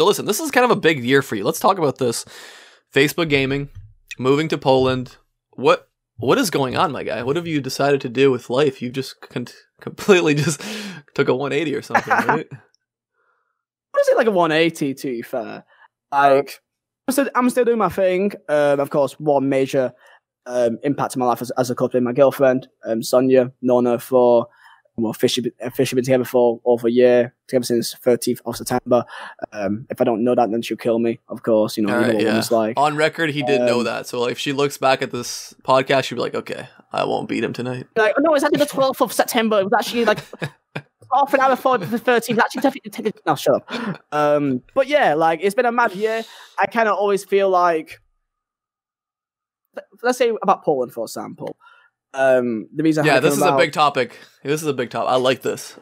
So listen, this is kind of a big year for you. Let's talk about this. Facebook gaming, moving to Poland. What is going on, my guy? What have you decided to do with life? You just completely just took a 180 or something, right? What is it, like a 180, to be fair? Like, I'm still doing my thing. Of course, one major impact on my life as a couple with my girlfriend, Sonia, known her for, officially been together for over a year, together since 13th of September. If I don't know that, then she'll kill me, of course. You know what women's like. On record, he did know that. So like, if she looks back at this podcast, she'll be like, okay, I won't beat him tonight. Like, no, it's actually the 12th of September. It was actually like half an hour before the 13th. Actually, definitely. No, shut up. But yeah, like, it's been a mad year. I kind of always feel like, let's say about Poland, for example. The reason this is a big topic. This is a big topic. I like this.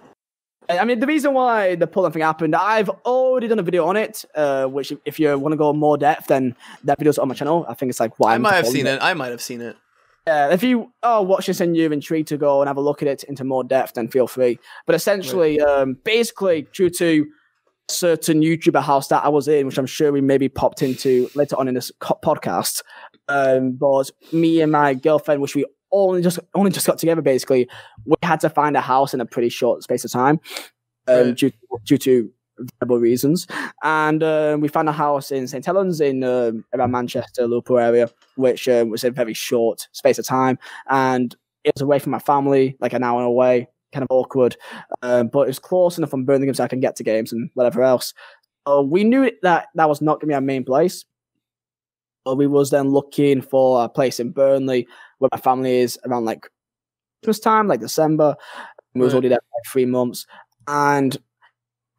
I mean, the reason why the Poland thing happened, I've already done a video on it, which if you want to go more depth, then that video's on my channel. I think it's like why I might have seen it. Yeah, if you are watching this and you're intrigued to go and have a look at it into more depth, then feel free. But essentially, basically, due to a certain YouTuber house that I was in, which I'm sure we maybe popped into later on in this podcast, but me and my girlfriend, which we only just got together, basically, we had to find a house in a pretty short space of time, due to variable reasons. And we found a house in St. Helens in around Manchester, Liverpool area, which was a very short space of time. And it was away from my family, like an hour away, kind of awkward. But it was close enough from Birmingham so I can get to games and whatever else. We knew that was not going to be our main place. We was then looking for a place in Burnley where my family is around like Christmas time, like December. We was already there for like 3 months. And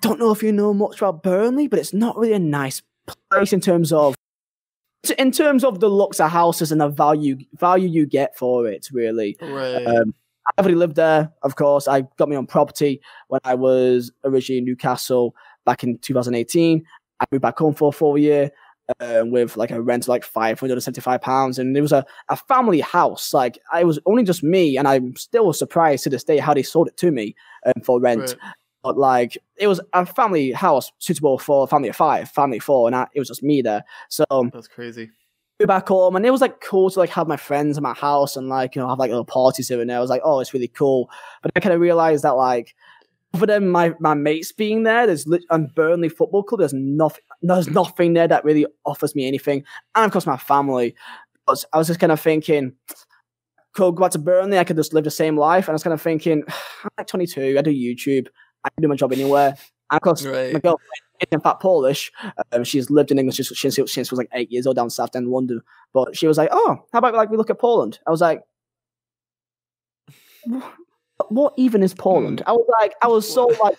don't know if you know much about Burnley, but it's not really a nice place in terms of the looks of houses and the value you get for it, really. Right. I've already lived there, of course. I got my own property when I was originally in Newcastle back in 2018. I moved back home for a full year. With like a rent of like £575, and it was a family house. Like, it was only just me, and I'm still surprised to this day how they sold it to me for rent. Right. But like, it was a family house suitable for a family of 5, family of 4, and it was just me there. So that's crazy. Moved back home, and it was like cool to like have my friends in my house and like, you know, have like little parties here and there. I was like, oh, it's really cool. But I kind of realized that like, other than my mates being there, and Burnley Football Club, there's nothing there that really offers me anything. And of course, my family. I was just kind of thinking, could go back to Burnley, I could just live the same life. And I was kind of thinking, I'm like 22, I do YouTube, I can do my job anywhere. And of course, my girlfriend is in fact Polish. She's lived in England since she was like 8 years old down south in London. But she was like, oh, how about like we look at Poland? I was like, what even is Poland? I was so like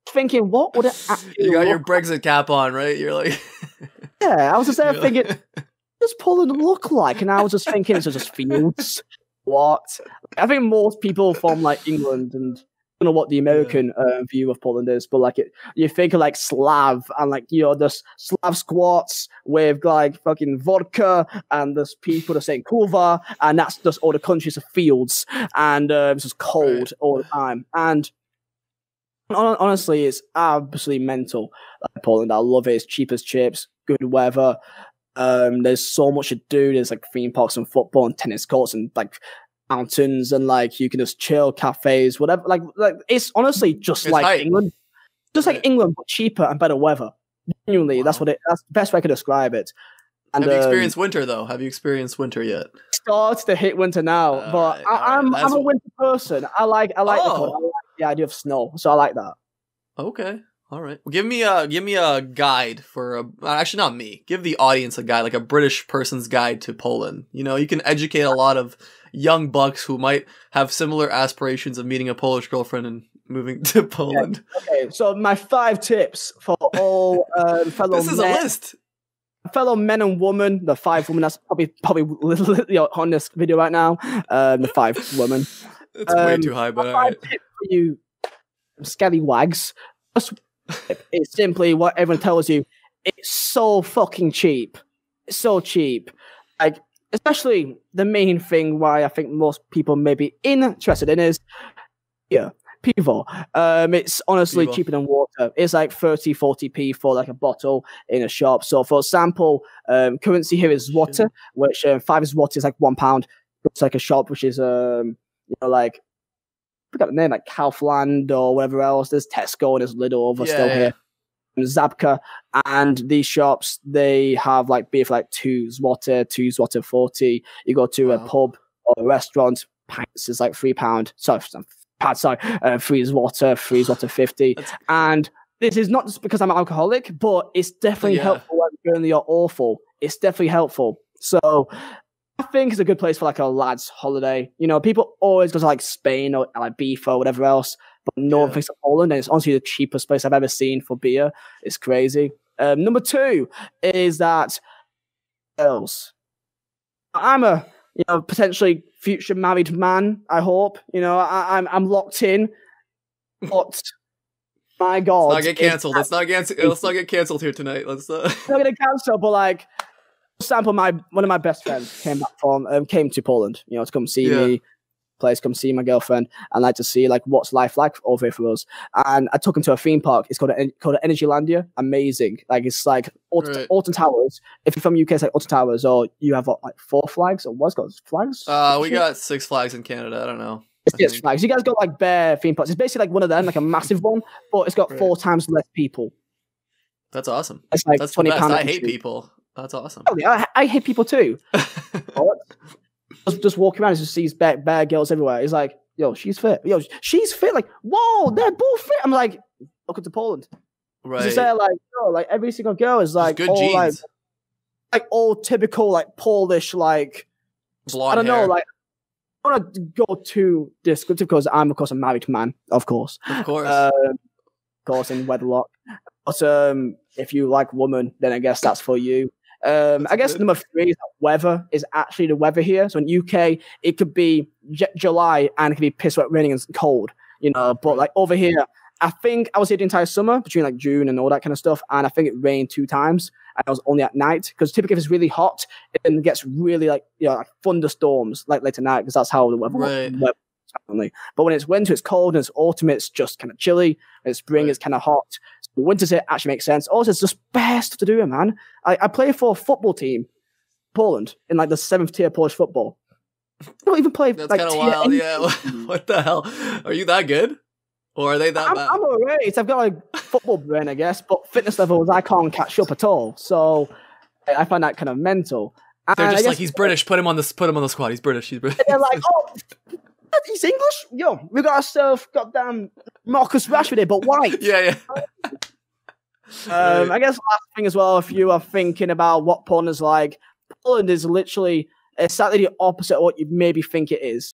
thinking, what would it actually You got your Brexit cap on, right? You're like, yeah, I was just there thinking, what does Poland look like? And I was just thinking, it's just fields. What? I think most people from like England and I don't know what the American view of Poland is, but like you think of like Slav and like, you know, there's Slav squats with like fucking vodka and there's people that saying kurva, and that's just all the countries of fields and it's just cold all the time. And honestly, it's absolutely mental. Like Poland, I love it. It's cheap as chips, good weather. There's so much to do. There's like theme parks and football and tennis courts and like mountains, and like you can just chill, cafes, whatever. Like it's honestly just like England, like England, but cheaper and better weather. Genuinely, that's the best way I could describe it. And, have you experienced winter though? Have you experienced winter yet? Starts to hit winter now, but I'm a winter person. I like the cold. I like the idea of snow, so I like that. Okay. All right. Well, give me a guide for actually not me. Give the audience a guide, like a British person's guide to Poland. You know, you can educate a lot of young bucks who might have similar aspirations of meeting a Polish girlfriend and moving to Poland. Okay. So my 5 tips for all fellow This is a list. Fellow men and women, the 5 women that's probably on this video right now. The 5 women. It's way too high, but 5 tips for you scallywags. It's simply what everyone tells you. It's so fucking cheap. It's so cheap. Like, especially the main thing why I think most people may be interested in is Pivo. It's honestly Pivo. cheaper than water. It's like 30-40p for like a bottle in a shop. So for example, currency here is water, which 5 is water is like £1. It's like a shop which is like, I forgot the name, like Kaufland or whatever else. There's Tesco and there's Lidl over still here. Zabka, and these shops, they have like beer for like 2 zloty 40. You go to a pub or a restaurant, pints is like £3. Sorry, 3 zloty 50. And this is not just because I'm an alcoholic, but it's definitely helpful when you're awful. It's definitely helpful. So I think it's a good place for like a lad's holiday. You know, people always go to like Spain or like Ibiza or whatever else, but no one thinks of Poland, and it's honestly the cheapest place I've ever seen for beer. It's crazy. Number 2 is that girls. I'm a potentially future married man. I hope I'm locked in, but my God, let's not get canceled. Let's not get canceled here tonight. Let's not get canceled. But like, for example, one of my best friends came to Poland, to come see me. Come see my girlfriend and like to see like what's life like over here for us. And I took him to a theme park. It's called Energylandia. Amazing. Like it's like Alton Towers. If you're from UK, it's like Alton Towers, or you have like 4 flags or what's called flags? We got 6 flags in Canada. I don't know. It's 6 flags. You guys got like bare theme parks. It's basically like one of them, like a massive one, but it's got 4 times less people. That's awesome. It's like that's £20. I hate people. That's awesome. Oh, yeah, I hate people too. Just walking around and just sees bare girls everywhere. He's like, yo, she's fit. Yo, she's fit. Like, whoa, they're both fit. I'm like, welcome to Poland. Right. Just say like every single girl is like good all genes. like all typical like Polish like blonde I don't hair. know, like I don't want to go too descriptive because I'm of course a married man, of course. Of course. In wedlock. But if you like woman, then I guess that's for you. I guess number 3 is weather is actually the weather here. So in UK, it could be July and it could be piss wet, raining and cold, but like over here, I think I was here the entire summer between like June and all that kind of stuff. And I think it rained 2 times and it was only at night because typically if it's really hot, it gets really like thunderstorms like late at night because that's how the weather But when it's winter, it's cold, and it's autumn, it's just kind of chilly. And it's spring, it's kind of hot. So winter's it actually makes sense. Also, it's just best to do it, man. I play for a football team, Poland, in like the 7th tier Polish football. I don't even play. That's like, kind of wild. Yeah. What the hell? Are you that good? Or are they that bad? I'm alright. I've got like football brain, I guess, but fitness levels I can't catch up at all. So I find that kind of mental. They're just like, he's British. Put him on the squad. He's British. They're like, oh, he's English? Yo, we got ourselves goddamn Marcus Rashford here, but white. Yeah. I guess last thing as well, if you are thinking about what Poland is like, Poland is literally exactly the opposite of what you maybe think it is.